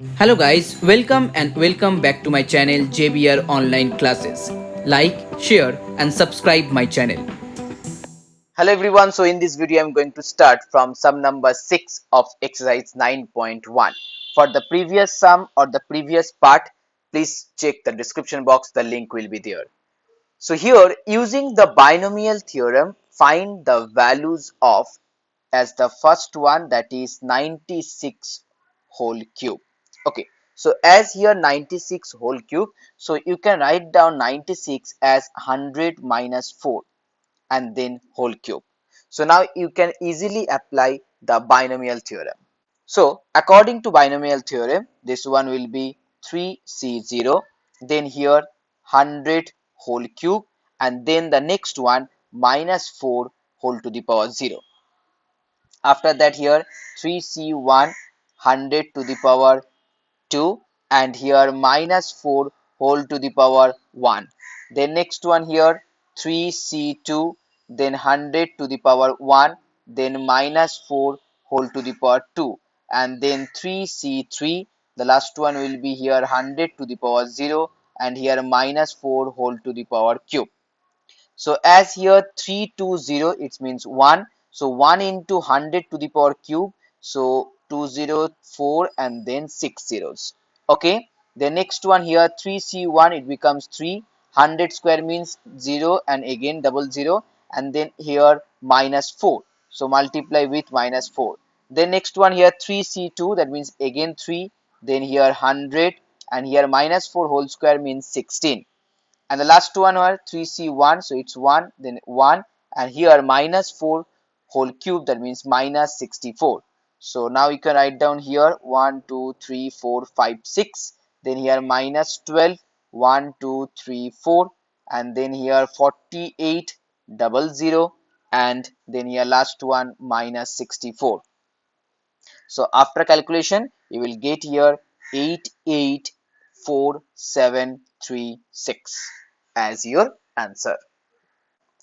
Hello guys, welcome back to my channel JBR Online Classes. Like, share and subscribe my channel. Hello everyone, so in this video I'm going to start from sum number 6 of exercise 9.1. For the previous sum or the previous part, please check the description box, the link will be there. So here, using the binomial theorem, find the values of as the first one, that is 96 whole cube. Okay, so as here 96 whole cube, so you can write down 96 as 100 minus 4 and then whole cube. So now you can easily apply the binomial theorem. So according to binomial theorem, this one will be 3c0, then here 100 whole cube, and then the next one minus 4 whole to the power 0. After that, here 3c1 100 to the power 2, and here minus 4 whole to the power 1. Then next one here 3c2, then 100 to the power 1, then minus 4 whole to the power 2, and then 3c3, the last one will be here 100 to the power 0, and here minus 4 whole to the power cube. So as here 320, it means 1. So 1 into 100 to the power cube. So 204 and then 6 zeros. Okay. The next one here 3c1, it becomes 3. 100 square means 0 and again double 0, and then here minus 4. So multiply with minus 4. Then next one here 3c2, that means again 3. Then here 100, and here minus 4 whole square means 16, and the last one are 3c1, so it's 1, then 1, and here minus 4 whole cube, that means minus 64. So now you can write down here 1 2 3 4 5 6, then here minus 12, 1 2 3 4, and then here 48 double 0, and then here last one minus 64. So after calculation, you will get here 884736 as your answer.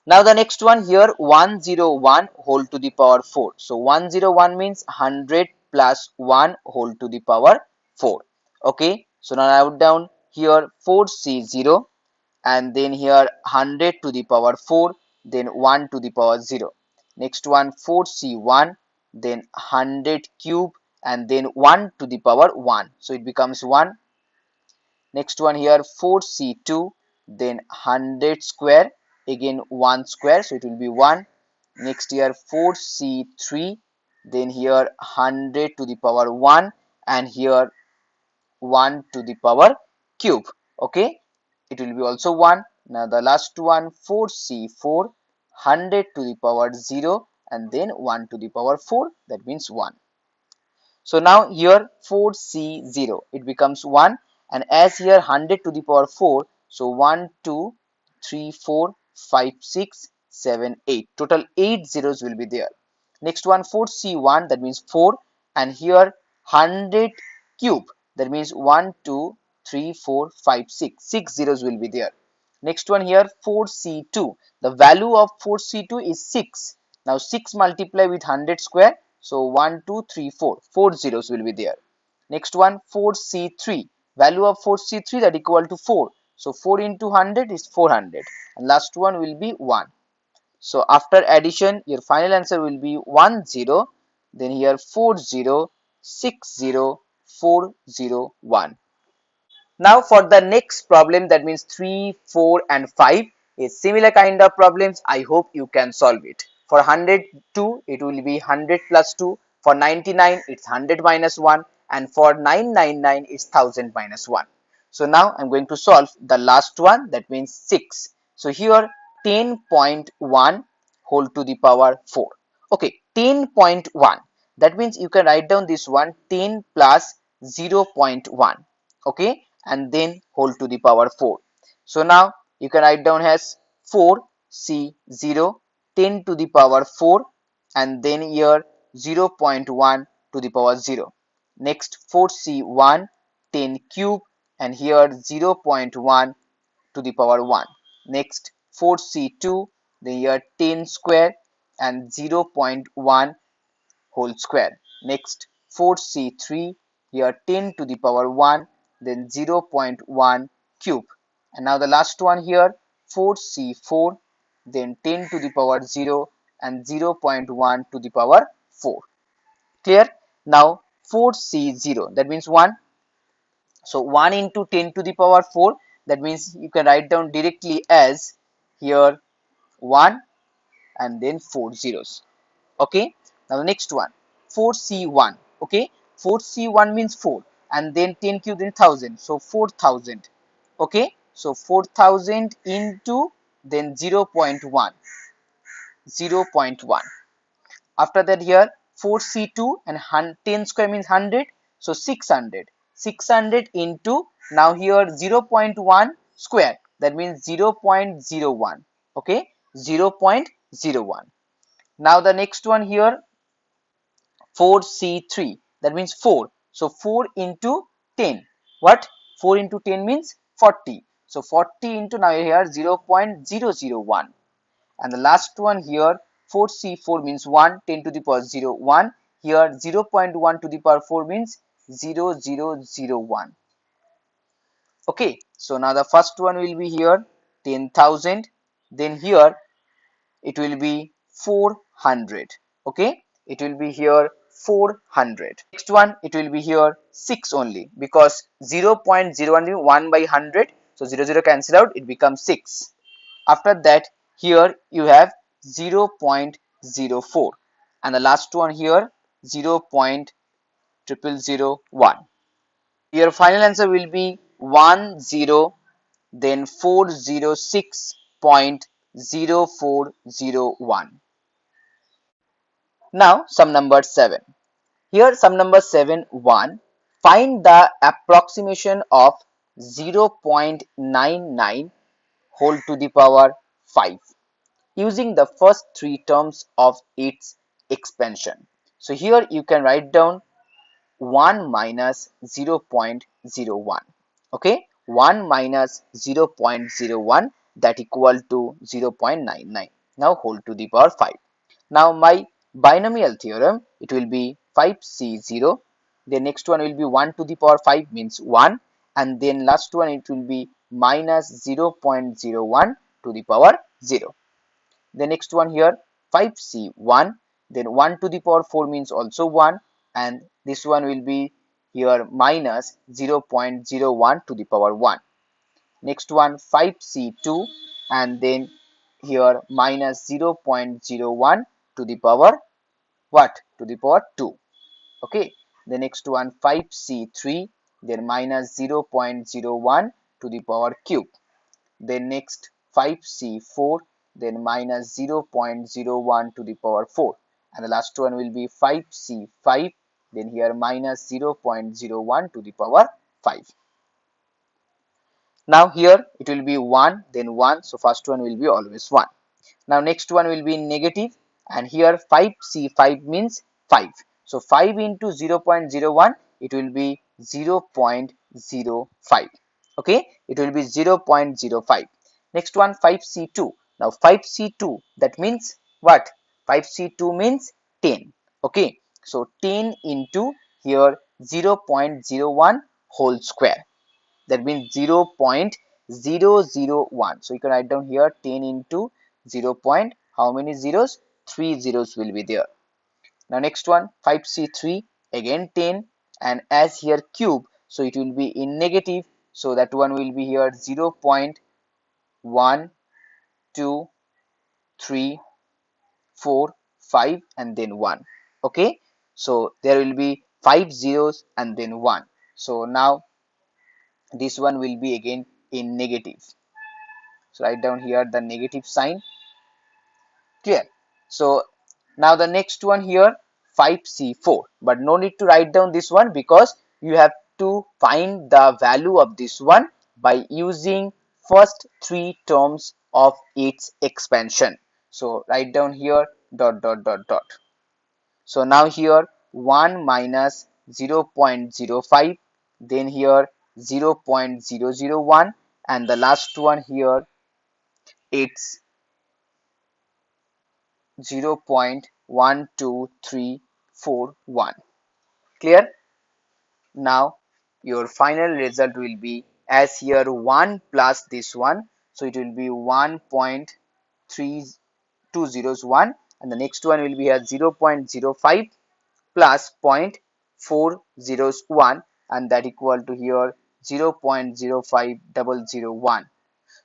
Now the next one here 101 whole to the power 4. So 101 means 100 plus 1 whole to the power 4. Okay. So now I write down here 4c0, and then here 100 to the power 4, then 1 to the power 0. Next one 4c1, then 100 cube, and then 1 to the power 1. So it becomes 1. Next one here 4c2, then 100 square, again 1 square, so it will be 1. Next here 4c3, then here 100 to the power 1, and here 1 to the power cube. Okay, it will be also 1. Now the last one 4c4, 100 to the power 0, and then 1 to the power 4, that means 1. So now here 4c0, it becomes 1, and as here 100 to the power 4, so 1 2 3 4 5 6 7 8, total 8 zeros will be there. Next one 4c1, that means 4, and here 100 cube, that means 1 2 3 4 5 6, 6 zeros will be there. Next one here 4c2, the value of 4c2 is 6. Now 6 multiply with 100 square, so 1 2 3 4, 4 zeros will be there. Next one 4c3, value of 4c3, that equal to 4, so 4 into 100 is 400, and last one will be 1. So after addition, your final answer will be 10, then here 4060401. Now for the next problem, that means 3, 4 and 5 is similar kind of problems. I hope you can solve it. For 102, it will be 100 plus 2. For 99, it's 100 minus 1. And for 999, it's 1000 minus 1. So now I'm going to solve the last one, that means 6. So here 10.1 whole to the power 4. Okay, 10.1. That means you can write down this one 10 plus 0.1. Okay, and then whole to the power 4. So now you can write down as 4c0, 10 to the power 4, and then here 0.1 to the power 0. Next 4c1, 10 cube, and here 0.1 to the power 1. Next 4c2, then here 10 square and 0.1 whole square. Next 4c3, here 10 to the power 1, then 0.1 cube. And now the last one here 4c4, then 10 to the power 0 and 0.1 to the power 4. Clear? Now 4c0, that means 1. So 1 into 10 to the power 4, that means you can write down directly as here 1 and then 4 zeros. Okay, now the next one 4c1. Okay, 4c1 means 4 and then 10 cube then 1000, so 4000. Okay, so 4000 into then 0.1. After that here 4c2 and 10 square means 100, so 600 into now here 0.1 square, that means 0.01. Okay, 0.01. Now the next one here 4c3, that means 4, so 4 into 10, what 4 into 10 means 40, so 40 into now here 0.001. And the last one here 4c4 means 1, 10 to the power 0 1, here 0.1 to the power 4 means 0001. Okay, so now the first one will be here 10,000, then here it will be 400. Okay, it will be here 400. Next one it will be here 6 only, because 0.01 is 1 by 100, so 00 cancel out, it becomes 6. After that here you have 0.04, and the last one here 0.0001. Your final answer will be 10, then 406.0401. Now sum number 7. Here sum number 7 1. Find the approximation of 0.99 whole to the power 5 using the first three terms of its expansion. So here you can write down 1 minus 0.01. Okay, 1 minus 0.01, that equal to 0.99. Now whole to the power 5. Now my binomial theorem, it will be 5c0. The next one will be 1 to the power 5 means 1, and then last one it will be minus 0.01 to the power 0. The next one here 5c1, then 1 to the power 4 means also 1, and this one will be here minus 0.01 to the power 1. Next one 5c2, and then here minus 0.01 to the power what, to the power 2. Okay, the next one 5c3, then minus 0.01 to the power cube. Then next 5c4, then minus 0.01 to the power 4, and the last one will be 5c5, then here minus 0.01 to the power 5. Now here it will be 1, then 1, so first one will be always 1. Now next one will be negative, and here 5c5 means 5, so 5 into 0.01, it will be 0.05. Okay, it will be 0.05. Next one 5c2. Now 5c2, that means what, 5c2 means 10. Okay, so 10 into here 0.01 whole square, that means 0.001. So you can write down here 10 into 0 point, how many zeros, 3 zeros will be there. Now next one 5c3, again 10, and as here cube, so it will be in negative, so that one will be here 0.1 2 3 4 5 and then 1. Okay, so there will be 5 zeros and then 1, so now this one will be again in negative, so write down here the negative sign. Clear? So now the next one here 5c4, but no need to write down this one, because you have to find the value of this one by using first three terms of its expansion. So write down here dot dot dot dot. So now here 1 minus 0.05, then here 0.001, and the last one here it's 0.12341. Clear? Now your final result will be, as here 1 plus this one, so it will be 1.3201, and the next one will be here 0.05 plus 0.401, and that equal to here 0.05001.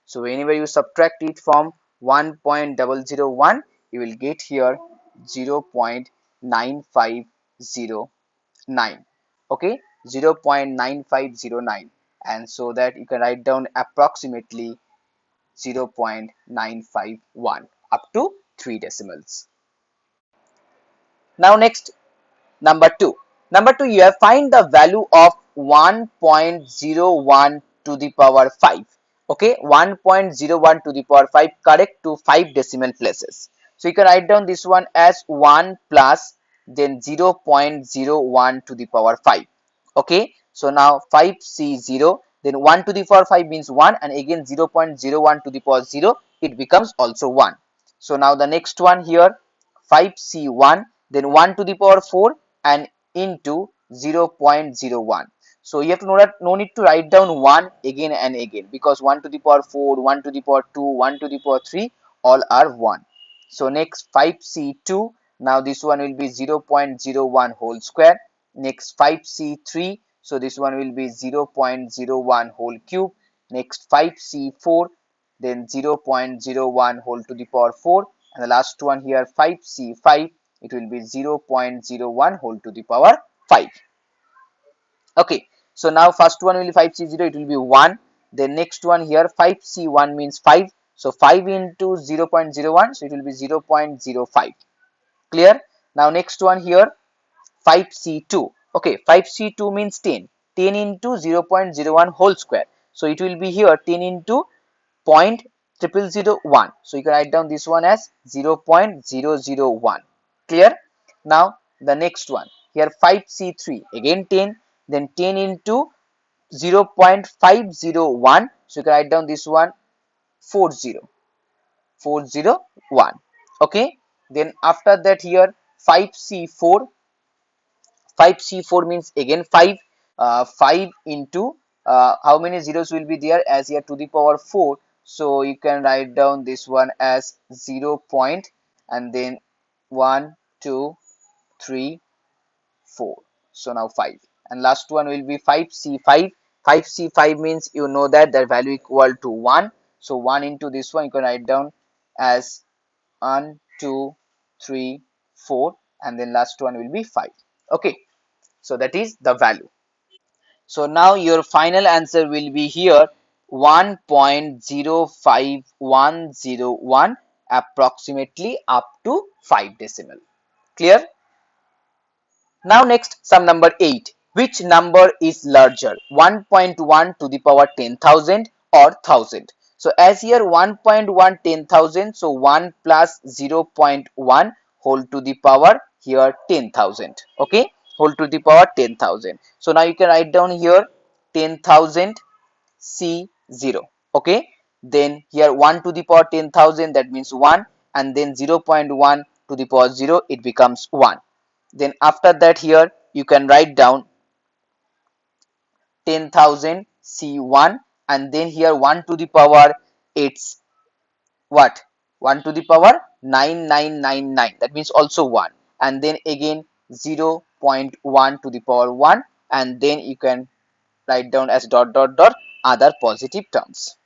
So whenever you subtract it from 1.001, you will get here 0.9509. Okay, 0.9509, and so that you can write down approximately 0.951 up to 3 decimals. Now next, number 2. Number 2, you have find the value of 1.01 to the power 5. Okay, 1.01 to the power 5 correct to 5 decimal places. So you can write down this one as 1 plus then 0.01 to the power 5. Okay, so now 5C0, then 1 to the power 5 means 1, and again 0.01 to the power 0, it becomes also 1. So now the next one here, 5C1, then 1 to the power 4 and into 0.01. So you have to know that no need to write down 1 again and again, because 1 to the power 4, 1 to the power 2, 1 to the power 3 all are 1. So next 5C2, now this one will be 0.01 whole square. Next 5C3, so this one will be 0.01 whole cube. Next 5C4, then 0.01 whole to the power 4, and the last one here 5C5, it will be 0.01 whole to the power 5. Okay, so now first one will be 5C0, it will be 1. Then next one here 5C1 means 5, so 5 into 0.01, so it will be 0.05. Clear? Now next one here 5C2. Okay, 5C2 means 10. 10 into 0.01 whole square. So it will be here 10 into 0.0001. So you can write down this one as 0.001. Clear? Now the next one here 5C3, again 10, then 10 into 0.501. So you can write down this one 401. Okay, then after that here 5C4, 5C4 means again 5. 5 into how many zeros will be there, as here to the power 4, so you can write down this one as 0 point and then 1 2 3 4, so now 5, and last one will be 5C5. 5C5 means you know that the value equal to 1, so 1 into this one you can write down as 1 2 3 4, and then last one will be 5. Okay, so that is the value. So now your final answer will be here 1.05101, approximately up to 5 decimal. Clear? Now next, sum number 8. Which number is larger, 1.1 to the power 10,000 or 1000? So as here 1.1 10,000, so 1 plus 0.1 whole to the power here 10,000. Okay, whole to the power 10,000. So now you can write down here 10,000 C0. Okay, then here 1 to the power 10,000, that means 1, and then 0.1 to the power 0, it becomes 1. Then after that here you can write down 10,000 C1, and then here 1 to the power, it's what, 1 to the power 9999, that means also 1, and then again 0.1 to the power 1, and then you can write down as dot dot dot other positive terms.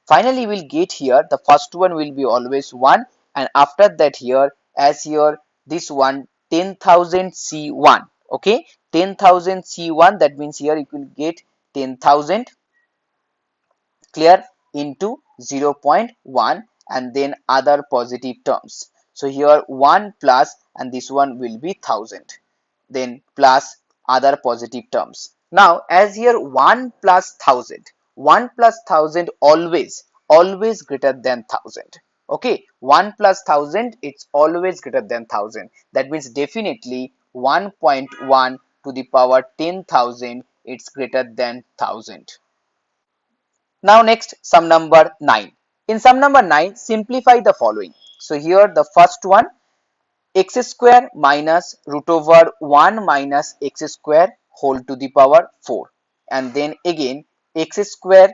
Finally we'll get here the first one will be always 1, and after that here, as here this one 10,000 C1. Okay, 10,000 C1, that means here you will get 10,000, clear, into 0.1 and then other positive terms. So here 1 plus, and this one will be 1000, then plus other positive terms. Now as here 1 plus 1000, 1 plus 1000 always greater than 1000. Okay, 1 plus 1000, it's always greater than 1000. That means definitely 1.1 to the power 10,000, it's greater than 1000. Now next, sum number 9. In sum number 9, simplify the following. So here the first one, x square minus root over 1 minus x square whole to the power 4, and then again x square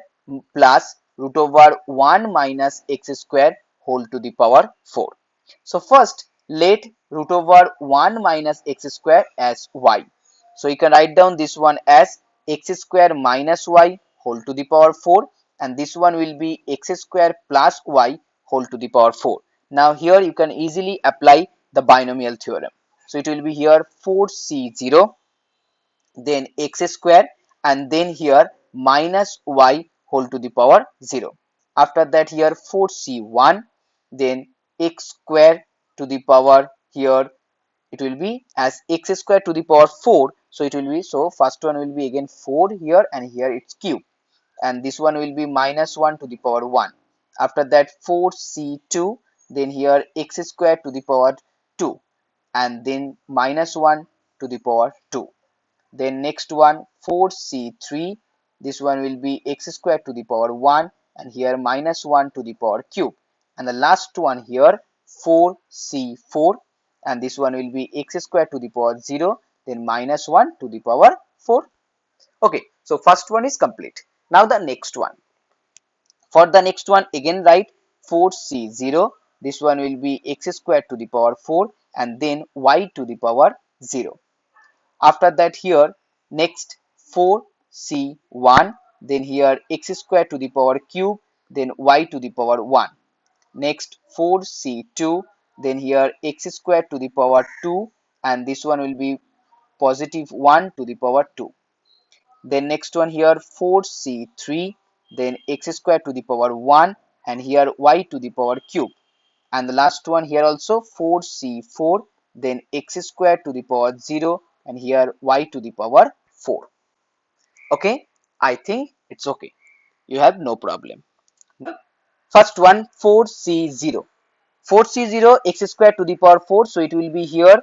plus root over 1 minus x square whole to the power 4. So first let root over 1 minus x square as y. So you can write down this one as x square minus y whole to the power 4, and this one will be x square plus y whole to the power 4. Now here you can easily apply the binomial theorem. So it will be here 4c0, then x square, and then here minus y whole to the power 0. After that here 4c1, then x square to the power here it will be as x square to the power 4. So it will be, so first one will be again 4 here, and here it's cube, and this one will be minus 1 to the power 1. After that 4c2, then here x square to the power 2, and then minus 1 to the power 2. Then next one 4c3, this one will be x square to the power 1, and here minus 1 to the power cube. And the last one here 4c4, and this one will be x square to the power 0, then minus 1 to the power 4. Okay, so first one is complete. Now the next one. For the next one again write 4c0, this one will be x square to the power 4, and then y to the power 0. After that here next 4c1, then here x square to the power cube, then y to the power 1. Next 4c2, then here x square to the power 2, and this one will be positive 1 to the power 2. Then next one here 4c3, then x square to the power 1, and here y to the power cube. And the last one here also 4c4, then x square to the power 0, and here y to the power 4. Okay, I think it's okay, you have no problem. First one 4c0, 4c0 x square to the power 4, so it will be here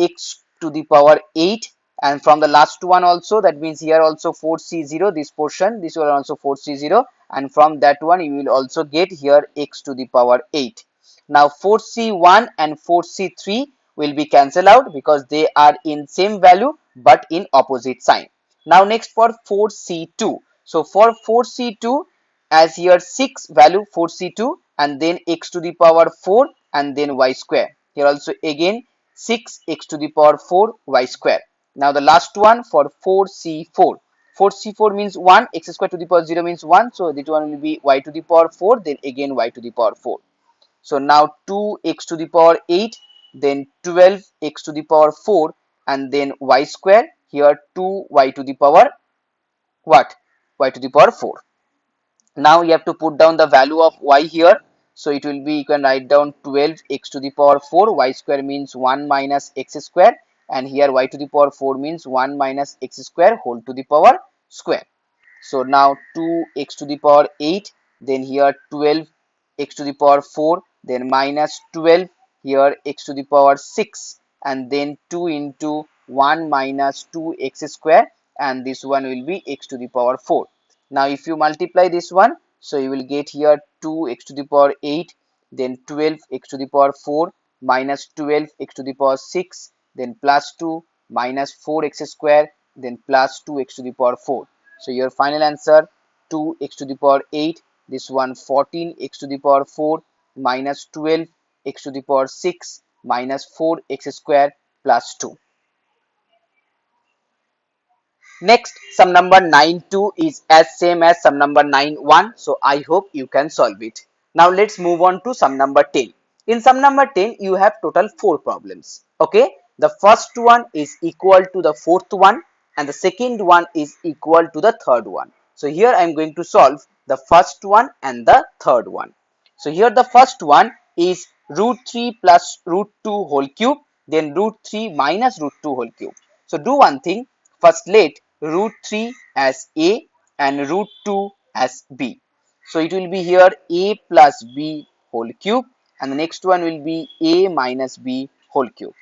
x to the power 8, and from the last one also, that means here also 4c0, this portion, this one also 4c0, and from that one you will also get here x to the power 8. Now 4c1 and 4c3 will be cancelled out because they are in same value but in opposite sign. Now next for 4c2, so for 4c2, as here 6 value 4c2, and then x to the power 4, and then y square. Here also again 6 x to the power 4 y square. Now the last one for 4c4, 4c4 means 1, x square to the power 0 means 1, so this one will be y to the power 4, then again y to the power 4. So now 2x to the power 8, then 12x to the power 4, and then y square, here 2y to the power what, y to the power 4. Now you have to put down the value of y here, so it will be, you can write down 12x to the power 4, y square means 1 minus x square, and here y to the power 4 means 1 minus x square whole to the power square. So now 2x to the power 8, then here 12x to the power 4, then minus 12, here x to the power 6, and then 2 into 1 minus 2x square, and this one will be x to the power 4. Now if you multiply this one, so you will get here 2x to the power 8, then 12x to the power 4 minus 12x to the power 6, then plus 2 minus 4x square, then plus 2x to the power 4. So your final answer 2x to the power 8, this one 14x to the power 4 minus 12x to the power 6 minus 4x square plus 2. Next, sum number 9(2) is as same as sum number 9(1), so I hope you can solve it. Now let's move on to sum number 10. In sum number 10, you have total 4 problems. Okay, the first one is equal to the fourth one, and the second one is equal to the third one. So here I am going to solve the first one and the third one. So here the first one is root 3 plus root 2 whole cube, then root 3 minus root 2 whole cube. So do one thing, first let root 3 as a and root 2 as b. So it will be here a plus b whole cube, and the next one will be a minus b whole cube.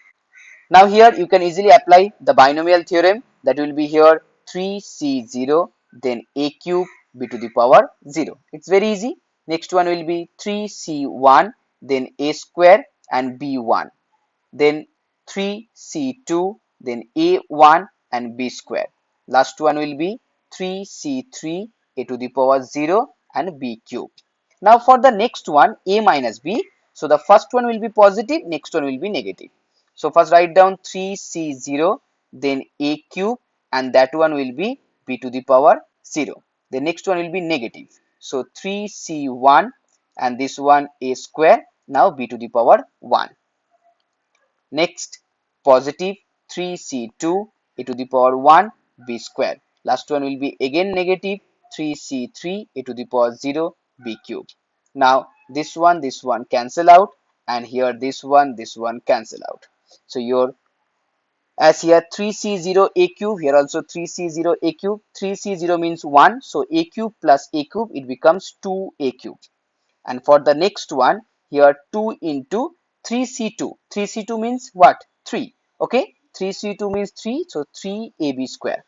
Now here you can easily apply the binomial theorem, that will be here 3c0, then a cube b to the power 0. It's very easy. Next one will be 3c1, then a square and b1. Then 3c2, then a1 and b square. Last one will be 3c3 a to the power 0 and b cube. Now for the next one, a minus b. So the first one will be positive, next one will be negative. So first write down 3c0, then a cube, and that one will be b to the power 0. The next one will be negative. So 3c1 and this one a square, now b to the power 1. Next, positive 3c2 a to the power 1 b square. Last one will be again negative 3c3 a to the power 0 b cube. Now this one cancel out, and here this one cancel out. So your, as here 3c0 a cube, here also 3c0 a cube. 3c0 means 1, so a cube plus a cube, it becomes 2a cube. And for the next one, here 2 into 3c2. 3c2 means what? 3. Okay, 3c2 means 3, so 3ab square.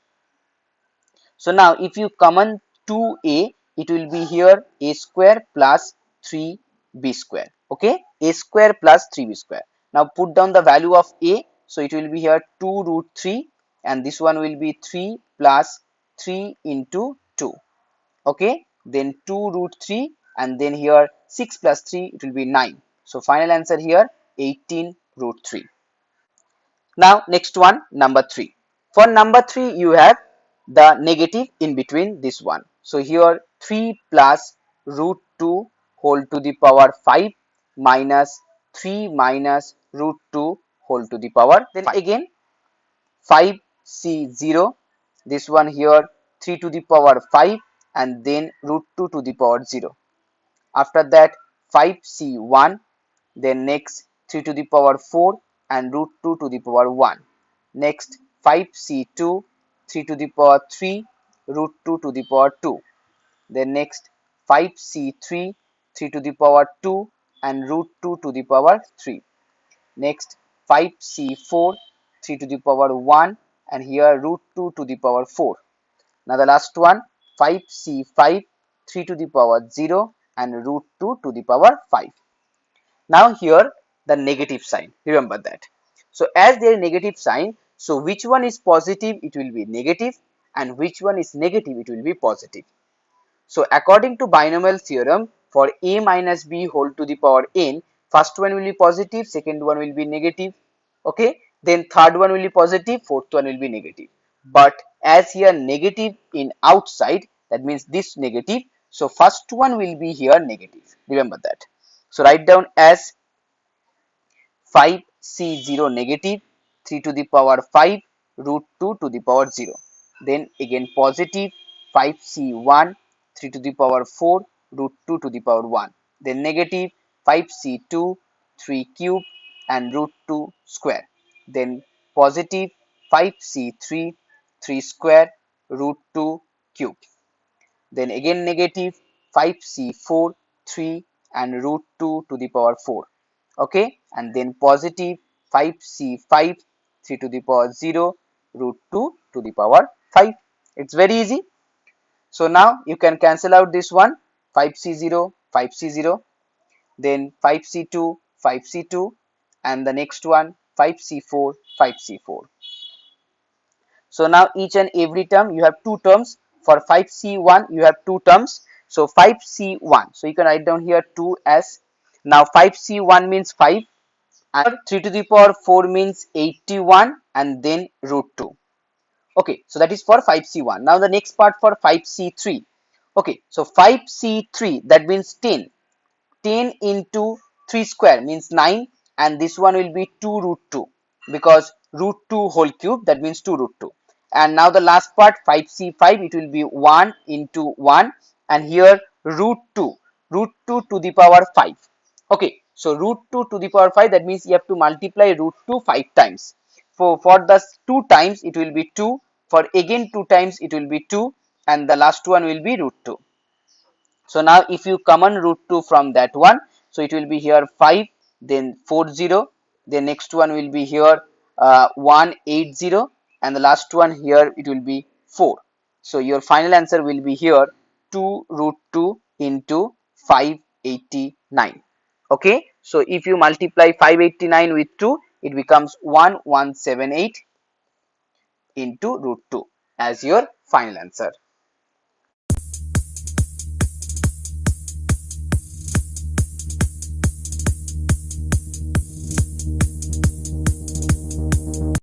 So now if you common 2a, it will be here a square plus 3b square. Okay, a square plus 3b square. Now put down the value of a, so it will be here 2 root 3, and this one will be 3 plus 3 into 2. Okay, then 2 root 3, and then here 6 plus 3, it will be 9. So final answer here 18 root 3. Now next one, number 3. For number 3 you have the negative in between this one. So here 3 plus root 2 whole to the power 5 minus 3 minus root 2 whole to the power, then again 5c0, this one here 3 to the power 5 and then root 2 to the power 0. After that 5c1, then next 3 to the power 4 and root 2 to the power 1. Next 5c2, 3 to the power 3, root 2 to the power 2. Then next 5c3, 3 to the power 2 and root 2 to the power 3. Next 5c4, 3 to the power 1 and here root 2 to the power 4. Now the last one 5c5, 3 to the power 0 and root 2 to the power 5. Now here the negative sign, remember that. So as there is negative sign, so which one is positive, it will be negative, and which one is negative, it will be positive. So according to binomial theorem, for a minus b whole to the power n, first one will be positive, second one will be negative. Okay, then third one will be positive, fourth one will be negative. But as here negative in outside, that means this negative, so first one will be here negative. Remember that. So write down as 5c0 negative, 3 to the power 5 root 2 to the power 0. Then again positive 5c1, 3 to the power 4 root 2 to the power 1. Then negative 5c2, 3 cube and root 2 square. Then positive 5c3, 3 square root 2 cube. Then again negative 5c4, 3 and root 2 to the power 4. Okay, and then positive 5c5, 3 to the power 0 root 2 to the power 5. It's very easy. So now you can cancel out this one 5c0, 5c0, then 5c2, 5c2, and the next one 5c4, 5c4. So now each and every term you have two terms. For 5c1 you have two terms. So 5c1. So you can write down here 2 as, now 5c1 means 5 and 3 to the power 4 means 81 and then root 2. Okay, so that is for 5c1. Now the next part for 5c3. Okay, so 5c3, that means 10. 10 into 3 square means 9, and this one will be 2 root 2 because root 2 whole cube, that means 2 root 2. And now the last part 5c5, it will be 1 into 1 and here root 2 to the power 5. Okay, so root 2 to the power 5, that means you have to multiply root 2 5 times. For the 2 times it will be 2, for again 2 times it will be 2, and the last one will be root 2. So now if you common root 2 from that one, so it will be here 5, then 40, the next one will be here 180, and the last one here it will be 4. So your final answer will be here 2 root 2 into 589. Okay, so if you multiply 589 with 2, it becomes 1178. into root 2 as your final answer.